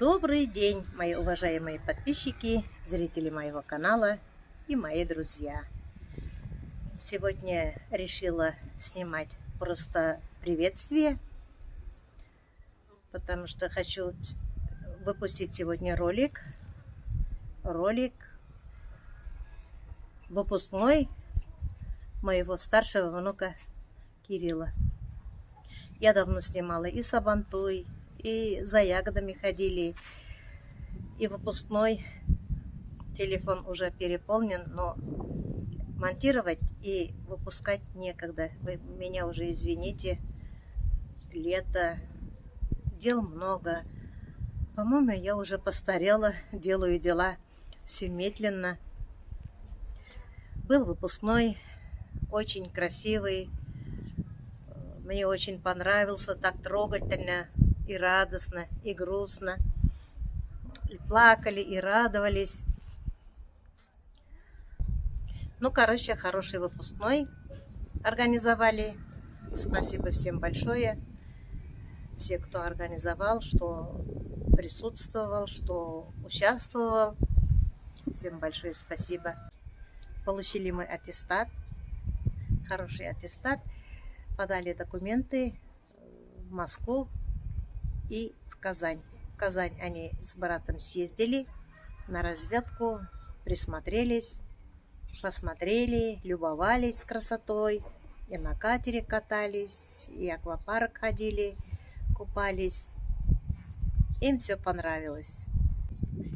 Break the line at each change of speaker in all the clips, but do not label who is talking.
Добрый день, мои уважаемые подписчики, зрители моего канала и мои друзья. Сегодня решила снимать просто приветствие, потому что хочу выпустить сегодня ролик выпускной моего старшего внука Кирилла. Я давно снимала и Сабантуй, и за ягодами ходили, и выпускной. Телефон уже переполнен, но монтировать и выпускать некогда. Вы меня уже извините, лето, дел много. По-моему, я уже постарела, делаю дела все медленно. Был выпускной, очень красивый. Мне очень понравился, так трогательно и радостно, и грустно. И плакали, и радовались. Ну, короче, хороший выпускной организовали. Спасибо всем большое. Все, кто организовал, что присутствовал, что участвовал. Всем большое спасибо. Получили мы аттестат, хороший аттестат. Подали документы в Москву и в Казань. В Казань они с братом съездили на разведку, присмотрелись, посмотрели, любовались красотой. И на катере катались, и аквапарк ходили, купались. Им все понравилось.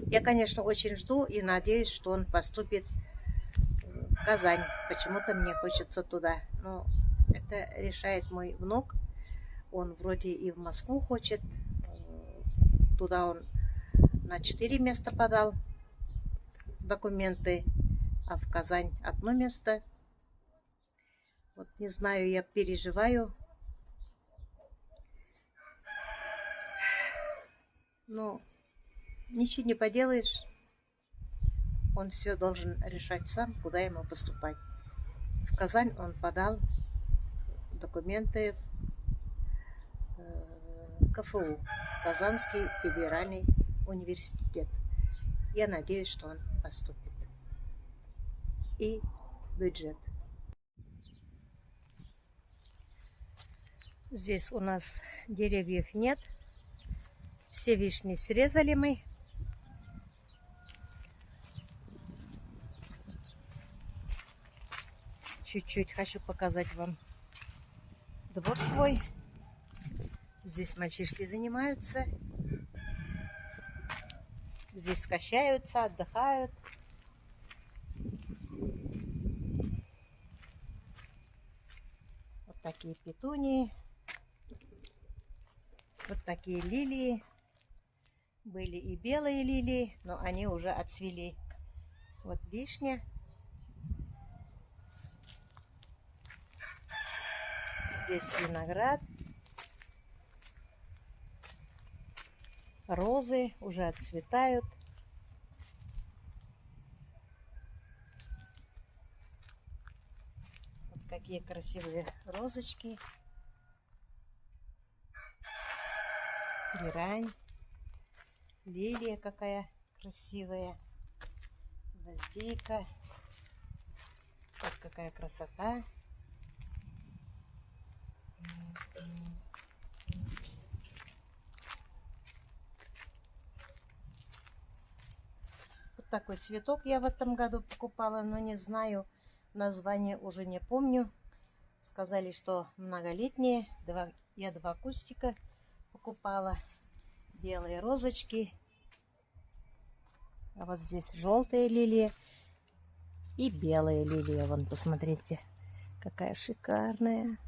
Я, конечно, очень жду и надеюсь, что он поступит в Казань. Почему-то мне хочется туда. Но это решает мой внук. Он вроде и в Москву хочет. Туда он на 4 места подал документы, а в Казань одно место. Вот не знаю, я переживаю. Но ничего не поделаешь. Он все должен решать сам, куда ему поступать. В Казань он подал документы в КФУ, Казанский федеральный университет. Я надеюсь, что он поступит. И бюджет. Здесь у нас деревьев нет. Все вишни срезали мы. Чуть-чуть хочу показать вам двор свой. Здесь мальчишки занимаются. Здесь качаются, отдыхают. Вот такие петунии. Вот такие лилии. Были и белые лилии, но они уже отцвели. Вот вишня. Здесь виноград. Розы уже отцветают. Вот какие красивые розочки. Герань. Лилия какая красивая. Гвоздика. Вот какая красота. Вот такой цветок я в этом году покупала, но не знаю, название уже не помню. Сказали, что многолетние. Я 2 кустика покупала. Белые розочки. А вот здесь желтая лилия и белая лилия. Вон, посмотрите, какая шикарная.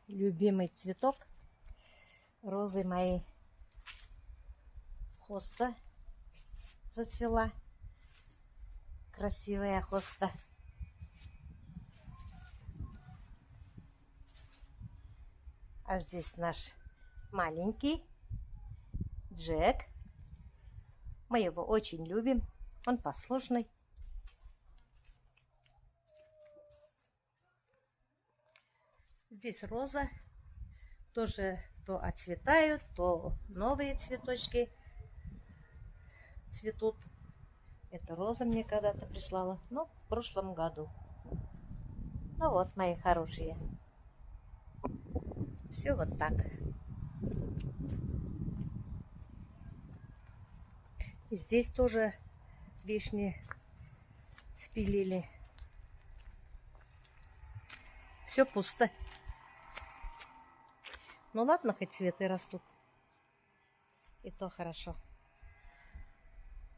Любимый цветок розы моей. Хоста зацвела. Красивая хоста. А здесь наш маленький Джек. Мы его очень любим. Он послушный. Здесь роза. Тоже то отцветают, то новые цветочки цветут. Это роза мне когда-то прислала, ну, в прошлом году. Ну вот, мои хорошие. Все вот так. И здесь тоже вишни спилили. Все пусто. Ну ладно, хоть цветы растут. И то хорошо.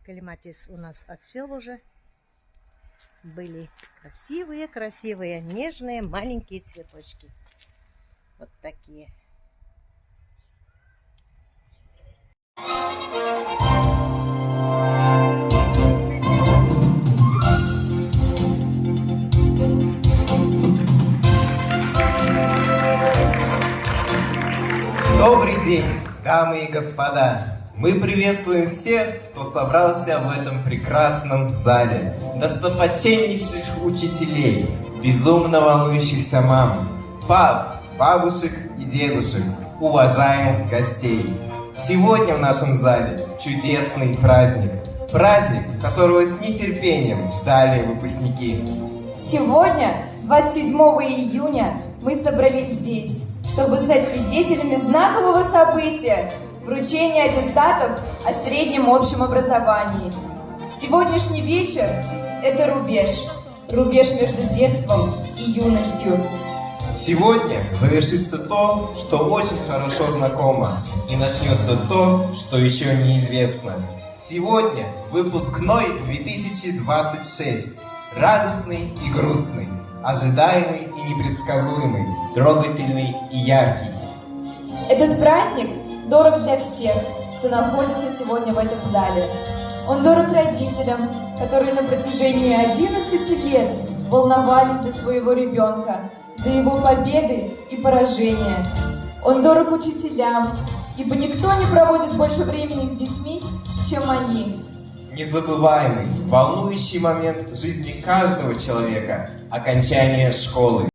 Калиматис у нас отцвел уже. Были красивые, нежные, маленькие цветочки. Вот такие.
Добрый день, дамы и господа! Мы приветствуем всех, кто собрался в этом прекрасном зале. Достопочтеннейших учителей, безумно волнующихся мам, пап, бабушек и дедушек, уважаемых гостей. Сегодня в нашем зале чудесный праздник. Праздник, которого с нетерпением ждали выпускники.
Сегодня, 27 июня, мы собрались здесь, чтобы стать свидетелями знакового события – вручения аттестатов о среднем общем образовании. Сегодняшний вечер – это рубеж между детством и юностью.
Сегодня завершится то, что очень хорошо знакомо, и начнется то, что еще неизвестно. Сегодня выпускной 2026, радостный и грустный, ожидаемый и непредсказуемый, трогательный и яркий.
Этот праздник дорог для всех, кто находится сегодня в этом зале. Он дорог родителям, которые на протяжении 11 лет волновались за своего ребенка, за его победы и поражения. Он дорог учителям, ибо никто не проводит больше времени с детьми, чем они.
Незабываемый, волнующий момент в жизни каждого человека – окончание школы.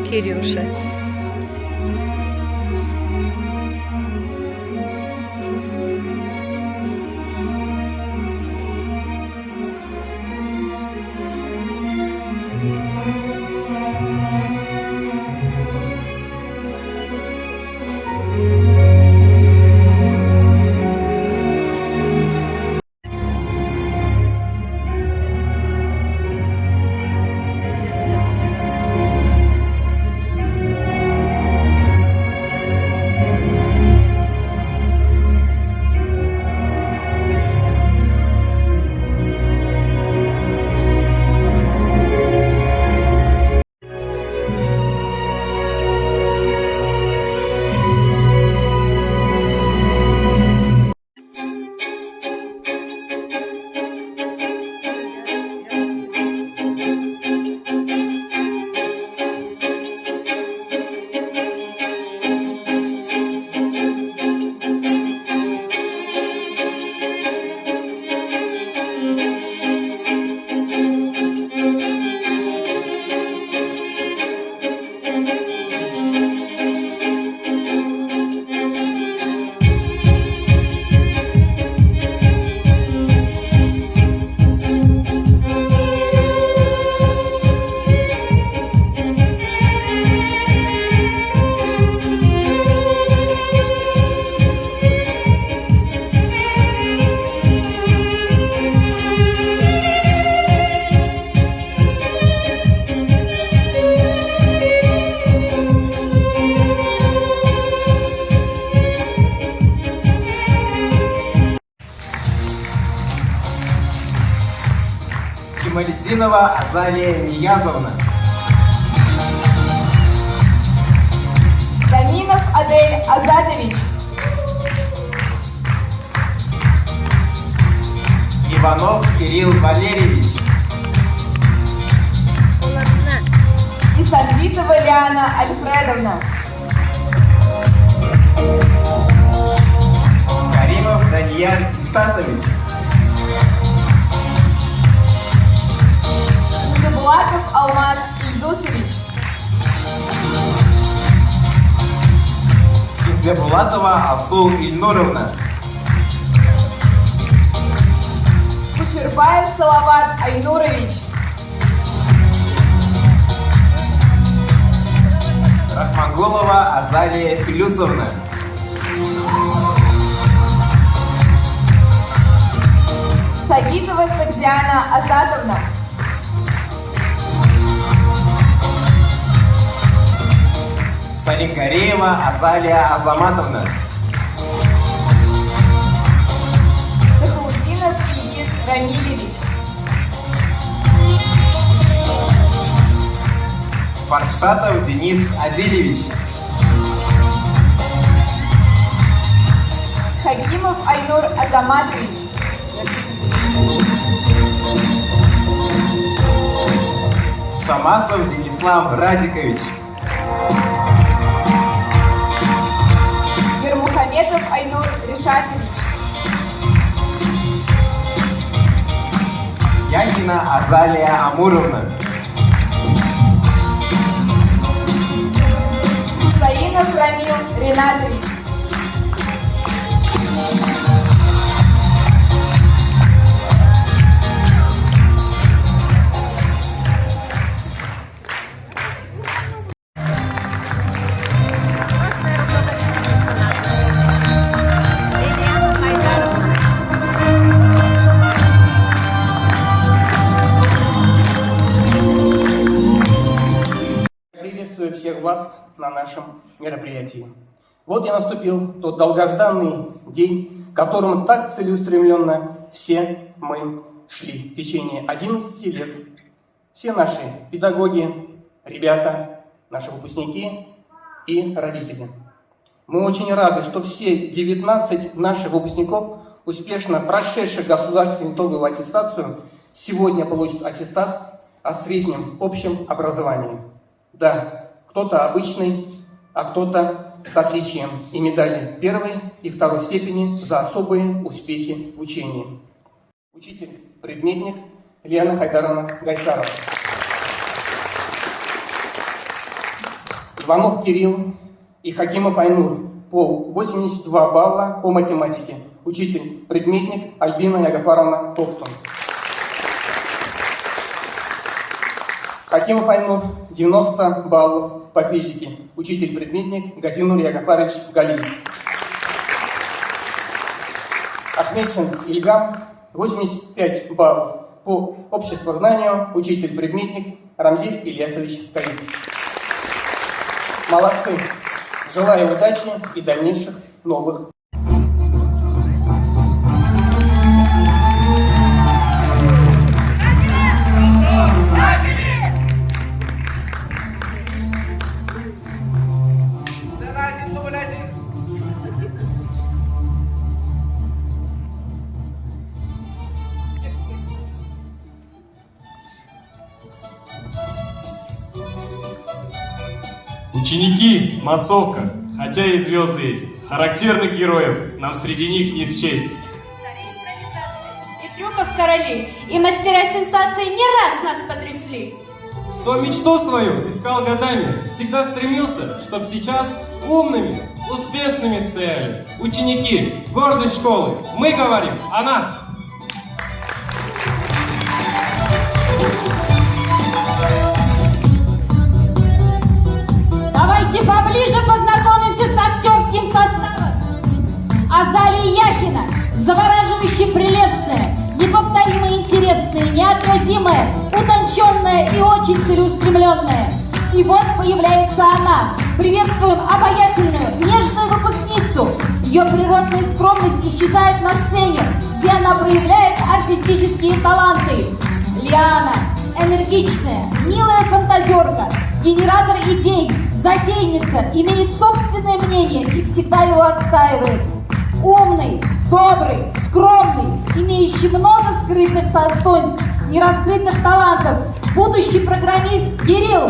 Кирюша.
Кемалетдинова Азалия Ниязовна.
Даминов Адель Азатович.
Иванов Кирилл Валерьевич.
Исанбитова Лиана Альфредовна.
Каримов Данияр Ишатович.
Булатов Алмаз Ильдусович.
Кинзебулатова Асул Ильнуровна.
Кучербаев Салават Айнурович.
Рахманголова Азалия Филюсовна.
Сагитова Сагдиана Азатовна.
Салингареева Азалия Азаматовна.
Захаудинов Ильгиз Рамилевич.
Фаршатов Денис Адилевич.
Хагимов Айнур Азаматович.
Шамасов Денислав Радикович.
Ермухаметов Айнур Решатович.
Якина Азалия Амуровна.
Хусаинов Рамил Ринатович.
Приветствую всех вас на нашем мероприятии. Вот и наступил тот долгожданный день, к которому так целеустремленно все мы шли в течение 11 лет. Все наши педагоги, ребята, наши выпускники и родители. Мы очень рады, что все 19 наших выпускников, успешно прошедших государственную итоговую аттестацию, сегодня получат аттестат о среднем общем образовании. Да, кто-то обычный, а кто-то с отличием и медали первой и второй степени за особые успехи в учении. Учитель-предметник Лена Хайдаровна Гайсарова. Иванов Кирилл и Хакимов Айнур по 82 балла по математике. Учитель-предметник Альбина Ягафаровна Тофтун. Хакимов Айнур 90 баллов по физике. Учитель-предметник Газинур Ягафарович Галиев. Ахмедшин Ильгам 85 баллов по обществознанию. Учитель-предметник Рамзиль Ильясович Карим. Молодцы! Желаю удачи и дальнейших новых.
Ученики, массовка, хотя и звезды есть, характерных героев нам среди них не счесть.
И трюков короли, и мастера сенсации не раз нас потрясли.
Кто мечту свою искал годами, всегда стремился, чтоб сейчас умными, успешными стояли. Ученики, гордость школы, мы говорим о нас.
Давайте поближе познакомимся с актерским составом. Азалия Яхина, завораживающе прелестная, неповторимо интересная, неотразимая, утонченная и очень целеустремленная. И вот появляется она. Приветствуем обаятельную, нежную выпускницу. Ее природная скромность исчезает на сцене, где она проявляет артистические таланты. Лиана, энергичная, милая фантазерка, генератор идей, затейница, имеет собственное мнение и всегда его отстаивает. Умный, добрый, скромный, имеющий много скрытых достоинств, нераскрытых талантов, будущий программист Кирилл.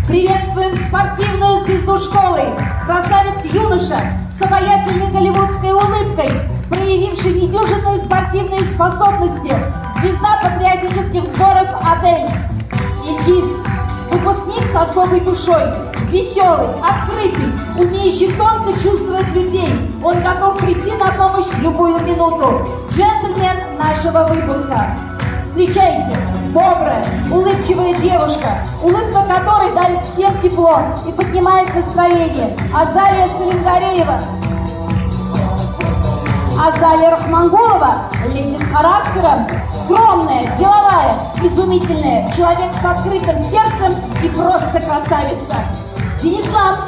Приветствуем спортивную звезду школы, красавец-юноша с обаятельной голливудской улыбкой, проявивший недюжинные спортивные способности, звезда патриотических сборов «Адель». Ильгиз, выпускник с особой душой, веселый, открытый, умеющий тонко чувствовать людей. Он готов прийти на помощь в любую минуту. Джентльмен нашего выпуска. Встречайте, добрая, улыбчивая девушка, улыбка которой дарит всем тепло и поднимает настроение. Азалия Салимгареева. Азалия Рахмангулова, леди с характером, скромная, деловая, изумительная, человек с открытым сердцем и просто красавица. Денислав,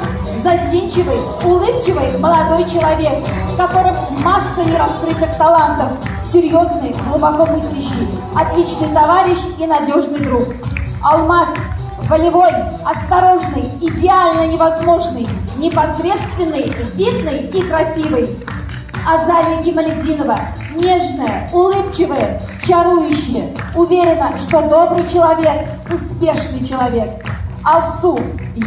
застенчивый, улыбчивый молодой человек, в котором масса нераскрытых талантов, серьезный, глубоко мыслящий, отличный товарищ и надежный друг. Алмаз, волевой, осторожный, идеально невозможный, непосредственный, видный и красивый. Азалия Гималетдинова, нежная, улыбчивая, чарующая, уверена, что добрый человек, успешный человек. Алсу,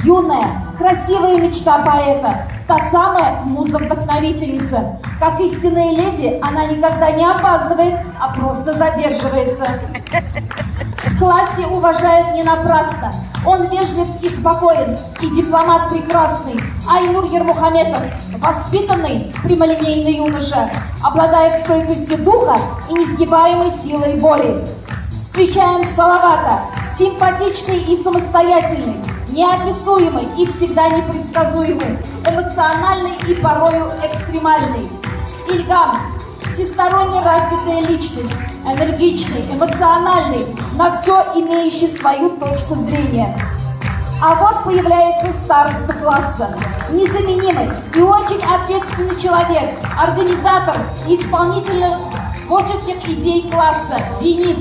юная, красивая мечта поэта, та самая муза-вдохновительница. Как истинная леди, она никогда не опаздывает, а просто задерживается. В классе уважают не напрасно. Он вежлив и спокоен, и дипломат прекрасный. Айнур Ермухаметов, воспитанный, прямолинейный юноша, обладает стойкостью духа и несгибаемой силой воли. Встречаем Салавата, симпатичный и самостоятельный, неописуемый и всегда непредсказуемый, эмоциональный и порою экстремальный. Ильгам, всесторонне развитая личность, энергичный, эмоциональный, на все имеющий свою точку зрения. А вот появляется староста класса, незаменимый и очень ответственный человек, организатор и исполнитель творческих идей класса Денис.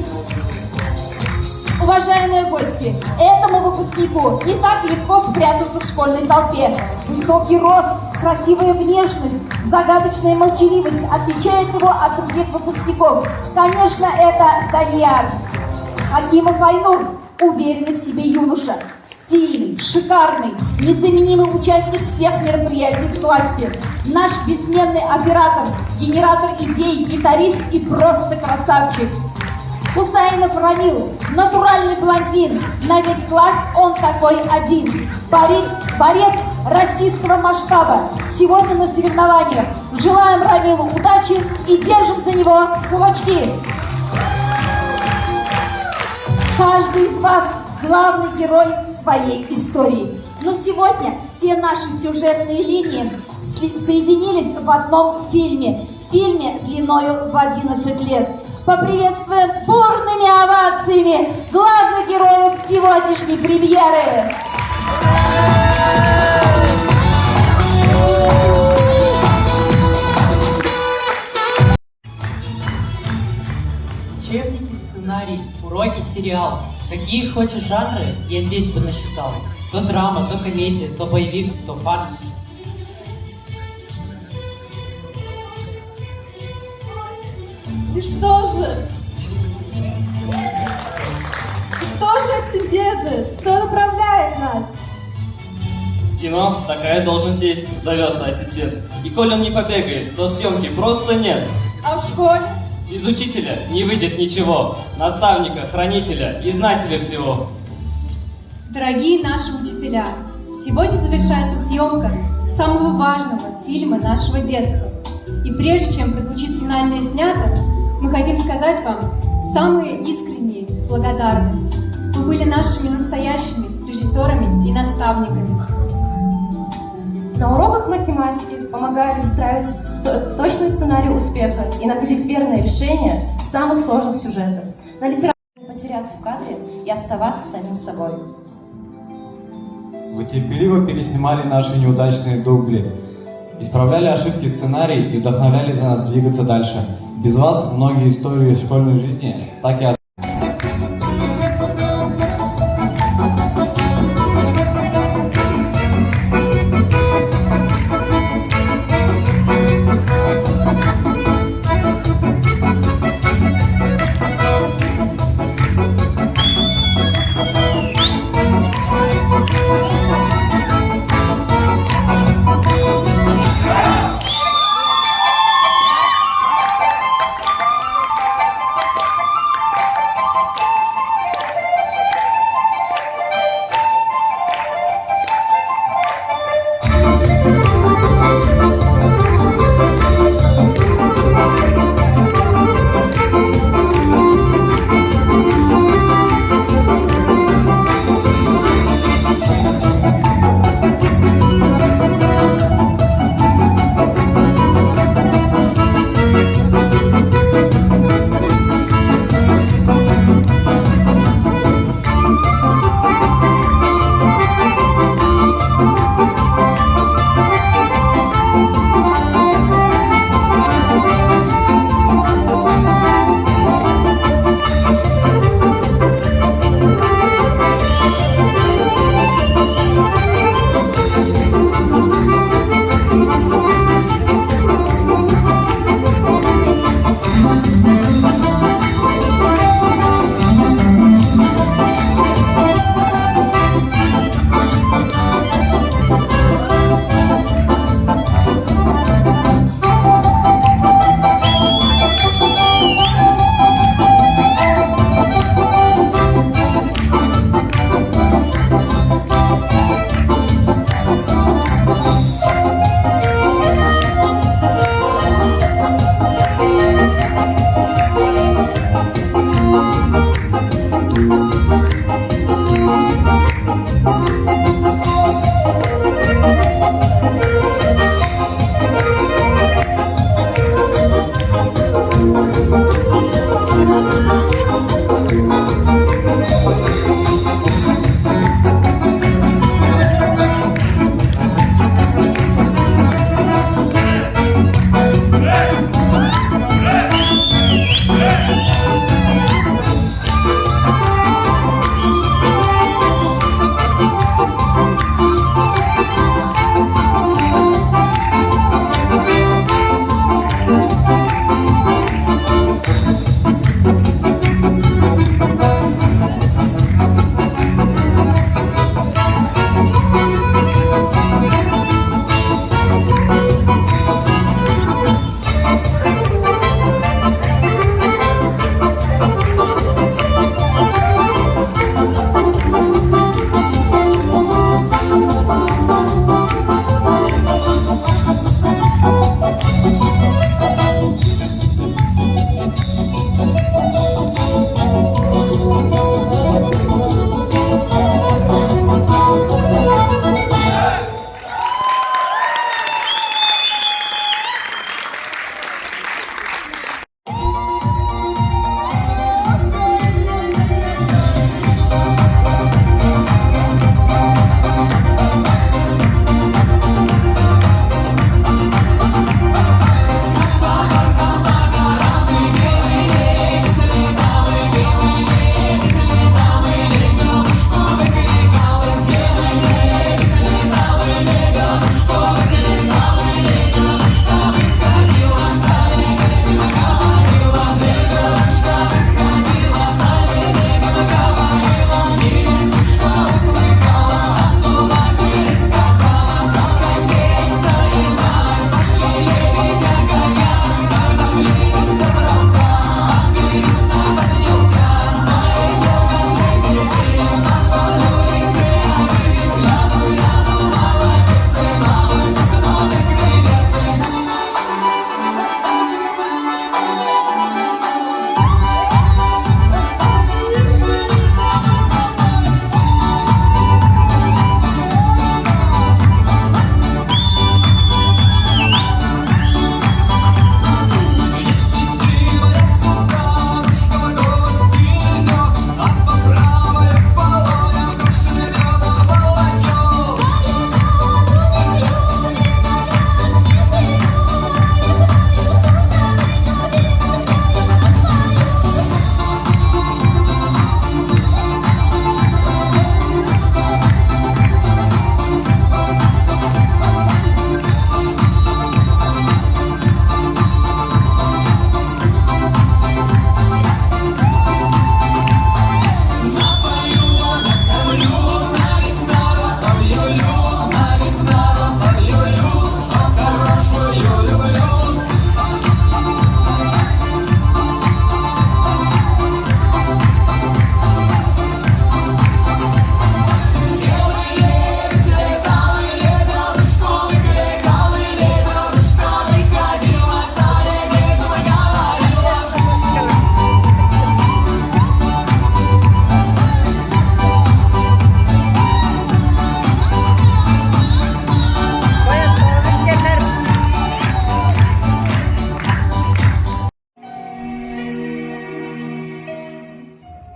Уважаемые гости, этому выпускнику не так легко спрятаться в школьной толпе. Высокий рост, красивая внешность, загадочная молчаливость отличает его от других выпускников. Конечно, это Данияр. Хакимов Айнур, уверенный в себе юноша, стильный, шикарный, незаменимый участник всех мероприятий в классе. Наш бессменный оператор, генератор идей, гитарист и просто красавчик. Хусаинов Рамил, натуральный блондин. На весь класс он такой один. Борец российского масштаба. Сегодня на соревнованиях. Желаем Рамилу удачи и держим за него кулачки. Каждый из вас главный герой своей истории. Но сегодня все наши сюжетные линии соединились в одном фильме. Фильме длиною в 11 лет. Поприветствуем бурными овациями главных героев сегодняшней премьеры.
Учебники, сценарий, уроки, сериал. Какие хочешь жанры, я здесь бы насчитал. То драма, то комедия, то боевик, то фарс.
И что же? Кто же эти беды? Кто направляет нас?
Кино, такая должность есть, зовется ассистент. И коль он не побегает, то съемки просто нет.
А в школе?
Из учителя не выйдет ничего, наставника, хранителя и знателя всего.
Дорогие наши учителя, сегодня завершается съемка самого важного фильма нашего детства. И прежде чем прозвучит финальное снято, мы хотим сказать вам самые искренние благодарности. Вы были нашими настоящими режиссерами и наставниками.
На уроках математики помогали выстраивать точный сценарий успеха и находить верное решение в самых сложных сюжетах. На литературе потеряться в кадре и оставаться самим собой.
Вы терпеливо переснимали наши неудачные дубли, исправляли ошибки в сценарии и вдохновляли нас двигаться дальше. Без вас многие истории школьной жизни так и остались.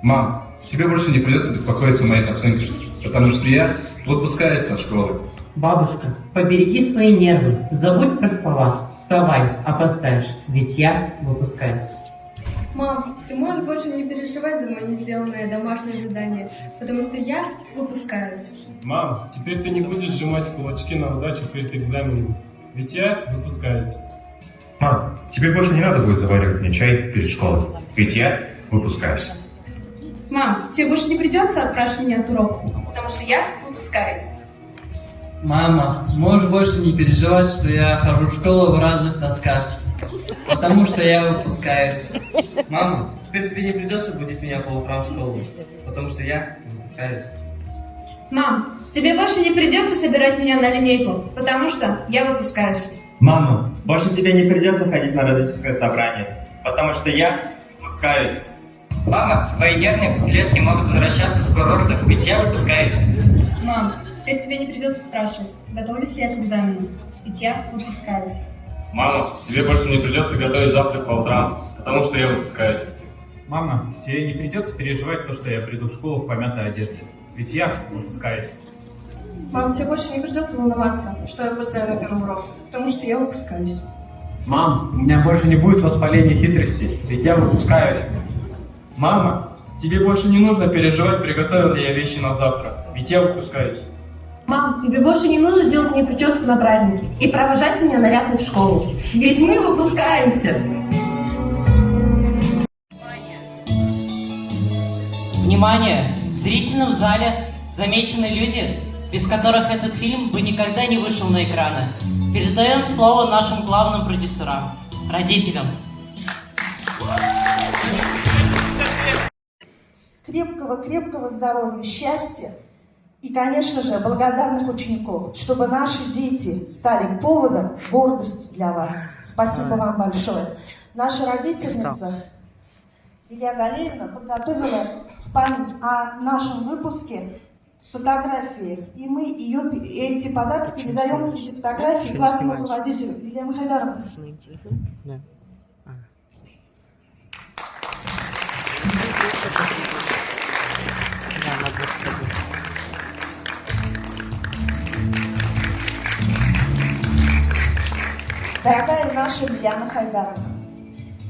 Мам, тебе больше не придется беспокоиться о моих оценках, потому что я выпускаюсь со школы.
Бабушка, побереги свои нервы, забудь про слова. Вставай, опоздаешь, ведь я выпускаюсь.
Мам, ты можешь больше не переживать за мое несделанное домашнее задание, потому что я выпускаюсь.
Мам, теперь ты не будешь сжимать кулачки на удачу перед экзаменом, ведь я выпускаюсь.
Мам, тебе больше не надо будет заваривать мне чай перед школой, ведь я выпускаюсь.
Мам, тебе больше не придется отпрашивать меня от уроков, потому что я выпускаюсь.
Мама, можешь больше не переживать, что я хожу в школу в разных носках, потому что я выпускаюсь.
Мама, теперь тебе не придется будить меня по утрам в школу, потому что я выпускаюсь.
Мам, тебе больше не придется собирать меня на линейку, потому что я выпускаюсь.
Мама, больше тебе не придется ходить на родительское собрание, потому что я выпускаюсь.
Мама, твои нервные клетки могут возвращаться с курорта, ведь я выпускаюсь.
Мам, теперь тебе не придется спрашивать, готовлюсь ли я к экзамену, ведь я выпускаюсь.
Мама, тебе больше не придется готовить завтрак по утрам, потому что я выпускаюсь.
Мама, тебе не придется переживать то, что я приду в школу в помятой одежде, ведь я выпускаюсь.
Мам, тебе больше не придется волноваться, что я опоздаю на первый урок, потому что я выпускаюсь.
Мам, у меня больше не будет воспаления хитрости, ведь я выпускаюсь.
Мама, тебе больше не нужно переживать, приготовил ли я вещи на завтра, ведь я выпускаюсь.
Мам, тебе больше не нужно делать мне прическу на праздники и провожать меня нарядной в школу, ведь мы выпускаемся.
Внимание! В зрительном зале замечены люди, без которых этот фильм бы никогда не вышел на экраны. Передаем слово нашим главным продюсерам, родителям.
Крепкого здоровья, счастья и, конечно же, благодарных учеников, чтобы наши дети стали поводом гордости для вас. Спасибо вам большое. Наша родительница Илья Галеевна подготовила в память о нашем выпуске фотографии, и мы эти подарки передаем, эти фотографии классному руководителю Елене Хайдаровне. Дорогая наша Ульяна Хайдаровна,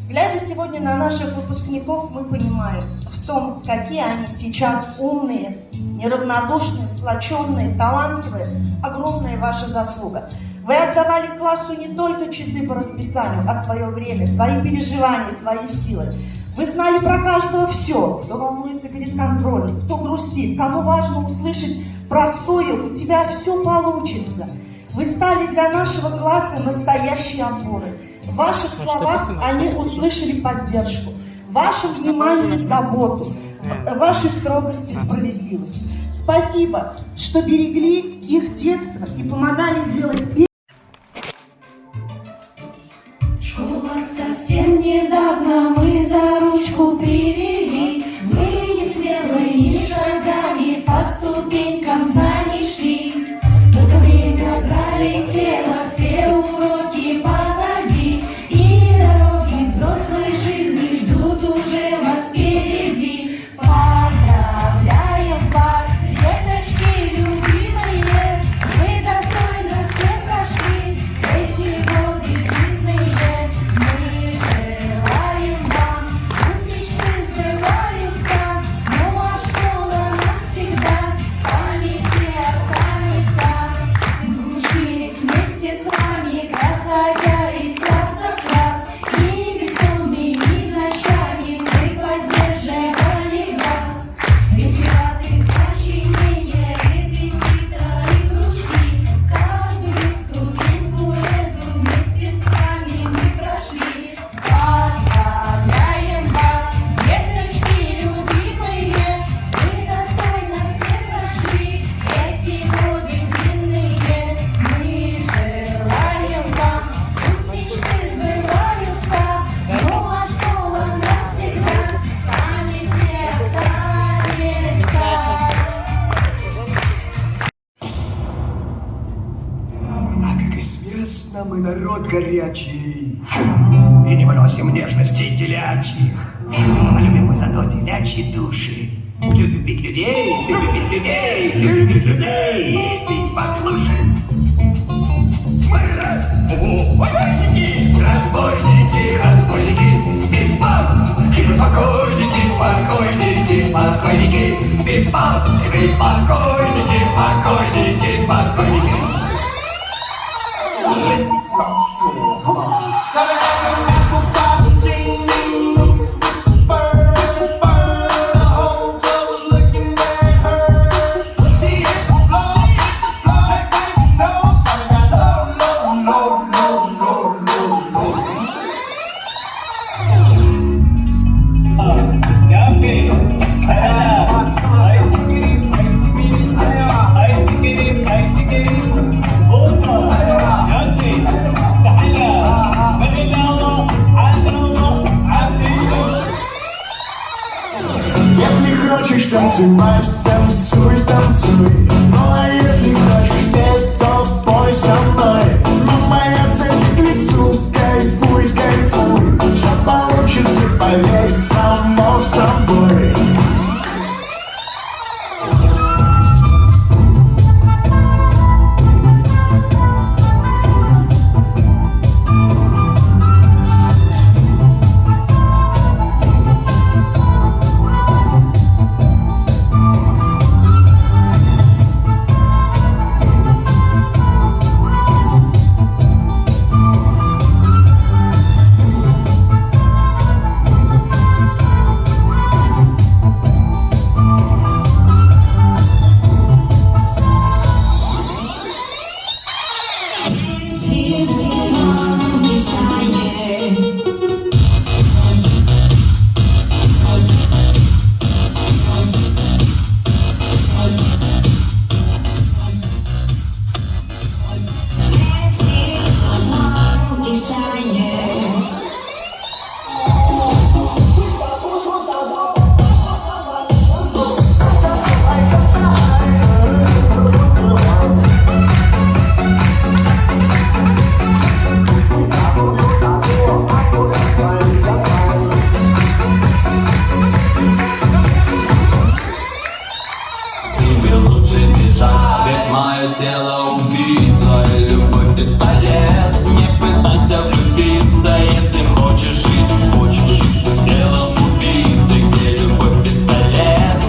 глядя сегодня на наших выпускников, мы понимаем в том, какие они сейчас умные, неравнодушные, сплоченные, талантливые, огромная ваша заслуга. Вы отдавали классу не только часы по расписанию, а свое время, свои переживания, свои силы. Вы знали про каждого все, кто волнуется перед контролем, кто грустит, кому важно услышать простое, у тебя все получится. Вы стали для нашего класса настоящей опорой. В ваших словах они услышали поддержку, в вашем внимании заботу, в вашей строгости справедливость. Спасибо, что берегли их детство и помогали делать
Школа совсем недавно мы за ручку привели, мы не смелыми шагами по ступенькам знаний шли. Только время пролетело, все уроки позади, и дороги взрослой жизни ждут уже вас впереди. Поздравляем вас, деточки любимые, вы достойно все прошли эти годы длинные. Мы желаем вам, пусть мечты сбываются, ну а школа навсегда в памяти останется. Мы учились вместе с вами, проходя из класса в класс, и бессонными ночами мы поддерживали вас. Рефераты, сочинения, репетиторы, кружки, каждую ступеньку эту вместе с вами мы прошли. Поздравляем вас, деточки любимые, вы достойно все прошли эти годы длинные. Мы желаем вам, пусть мечты сбываются, ну а школа навсегда в памяти останется.
А как известно, мы народ горячий. и не выносим нежностей телячьих. Любим мы зато телячьи души. Любим бить людей, любим бить людей, любим бить людей и пить баклуши. Мы разбойники, разбойники, разбойники, пип-пап, и мы покойники, покойники, покойники, пип-пап, и мы покойники, покойники, покойники. Let me talk to you, come on.
Хочешь танцевать, танцуй, танцуй. Ну а если хочешь петь, то пой со мной. Но моя цель к лицу, кайфуй, кайфуй. Все получится, поверь, само собой. Тело убийца, любовь пистолет. Не пытайся влюбиться, если хочешь жить с телом убийцы, где любовь пистолет.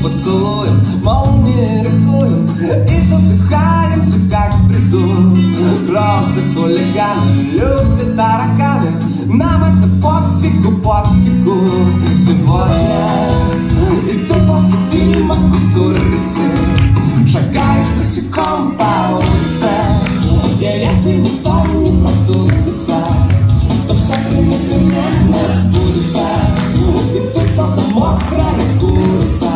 Поцелуем, молнии рисуем и задыхаемся, как в бреду. Кроссы, хулиганы, люди, тараканы, нам это пофигу, пофигу. Сегодня и ты после фильма Кустурицы шагаешь босиком по улице. И если никто не простудится, то всякое непременно сбудется. И ты словно мокрая курица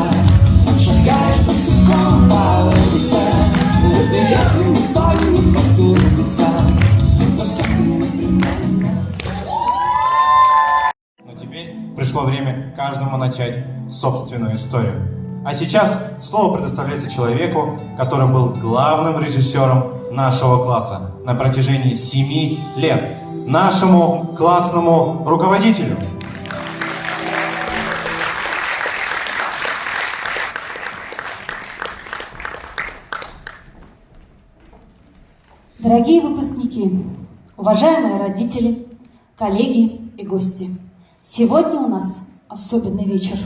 шагаешь босиком по улице. И если никто не простудится, то всякое непременно.
Но теперь пришло время каждому начать собственную историю. А сейчас слово предоставляется человеку, который был главным режиссером нашего класса на протяжении 7 лет. Нашему классному руководителю.
Дорогие выпускники, уважаемые родители, коллеги и гости, сегодня у нас особенный вечер.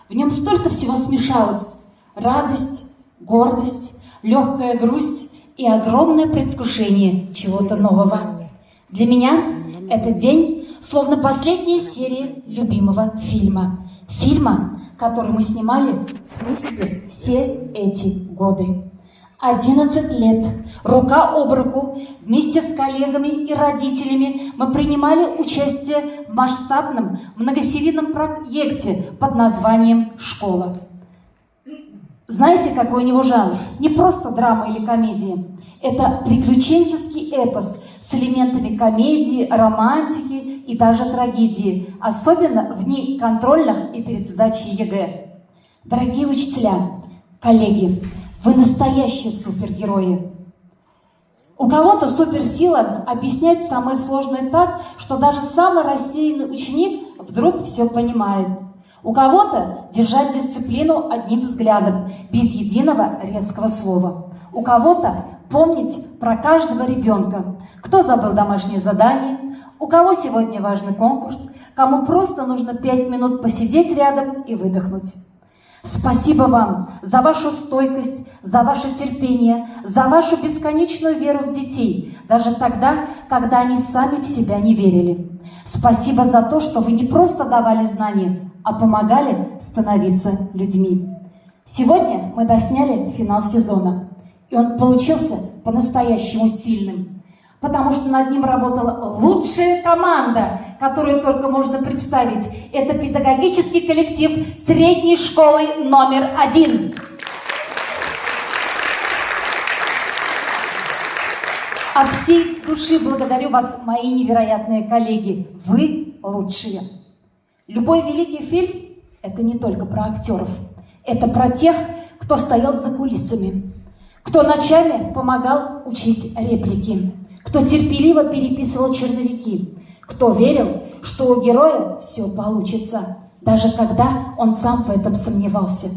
В нем столько всего смешалось: радость, гордость, легкая грусть и огромное предвкушение чего-то нового. Для меня этот день словно последняя серия любимого фильма. Фильма, который мы снимали вместе все эти годы. 11 лет, рука об руку, вместе с коллегами и родителями мы принимали участие в масштабном многосерийном проекте под названием «Школа». Знаете, какой у него жанр? Не просто драма или комедия. Это приключенческий эпос с элементами комедии, романтики и даже трагедии, особенно в дни контрольных и перед сдачей ЕГЭ. Дорогие учителя, коллеги, вы настоящие супергерои. У кого-то суперсила объяснять самое сложное так, что даже самый рассеянный ученик вдруг все понимает. У кого-то держать дисциплину одним взглядом, без единого резкого слова. У кого-то помнить про каждого ребенка, кто забыл домашнее задание, у кого сегодня важный конкурс, кому просто нужно 5 минут посидеть рядом и выдохнуть. Спасибо вам за вашу стойкость, за ваше терпение, за вашу бесконечную веру в детей, даже тогда, когда они сами в себя не верили. Спасибо за то, что вы не просто давали знания, а помогали становиться людьми. Сегодня мы досняли финал сезона, и он получился по-настоящему сильным, потому что над ним работала лучшая команда, которую только можно представить. Это педагогический коллектив средней школы номер 1. От всей души благодарю вас, мои невероятные коллеги. Вы лучшие. Любой великий фильм – это не только про актеров. Это про тех, кто стоял за кулисами, кто ночами помогал учить реплики, кто терпеливо переписывал черновики, кто верил, что у героя все получится, даже когда он сам в этом сомневался.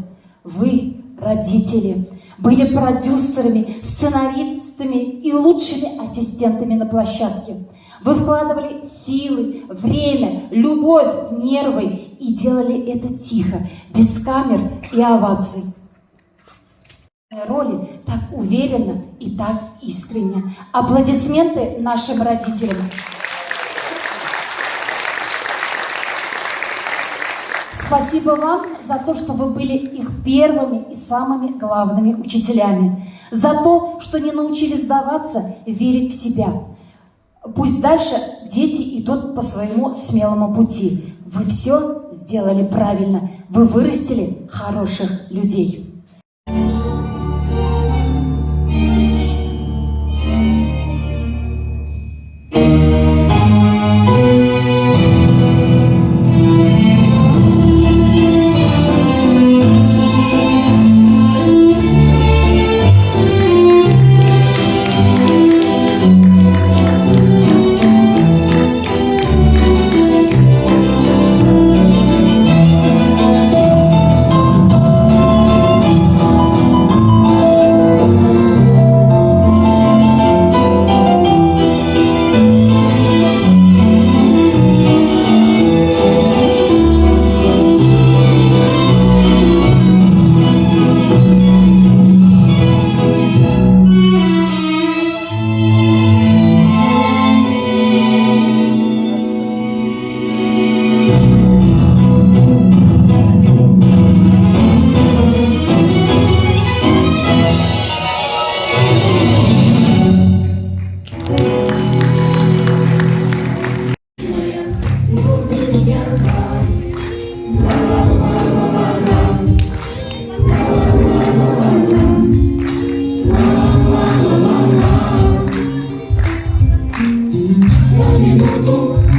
Вы, родители, были продюсерами, сценаристами и лучшими ассистентами на площадке. Вы вкладывали силы, время, любовь, нервы и делали это тихо, без камер и оваций. Роли так уверенно и так искренне. Аплодисменты нашим родителям. Спасибо вам за то, что вы были их первыми и самыми главными учителями. За то, что не научили сдаваться, верить в себя. Пусть дальше дети идут по своему смелому пути. Вы все сделали правильно. Вы вырастили хороших людей.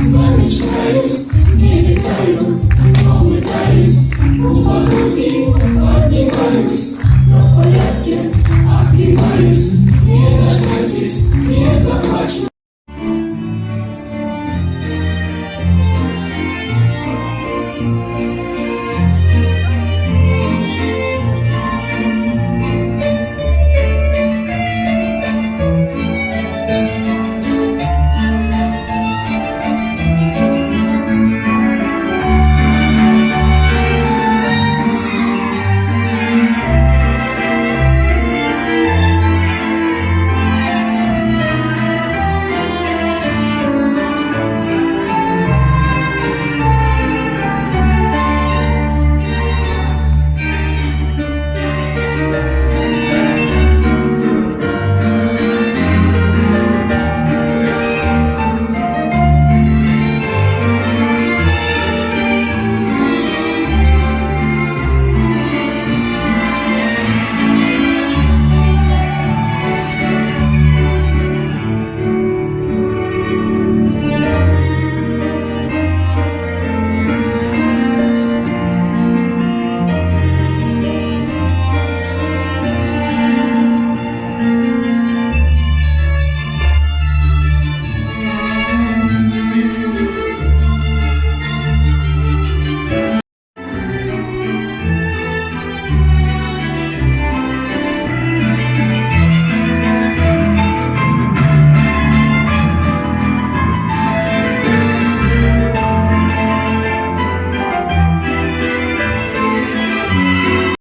Замечаюсь, не летаю, но улыбаюсь, упаду и поднимаюсь.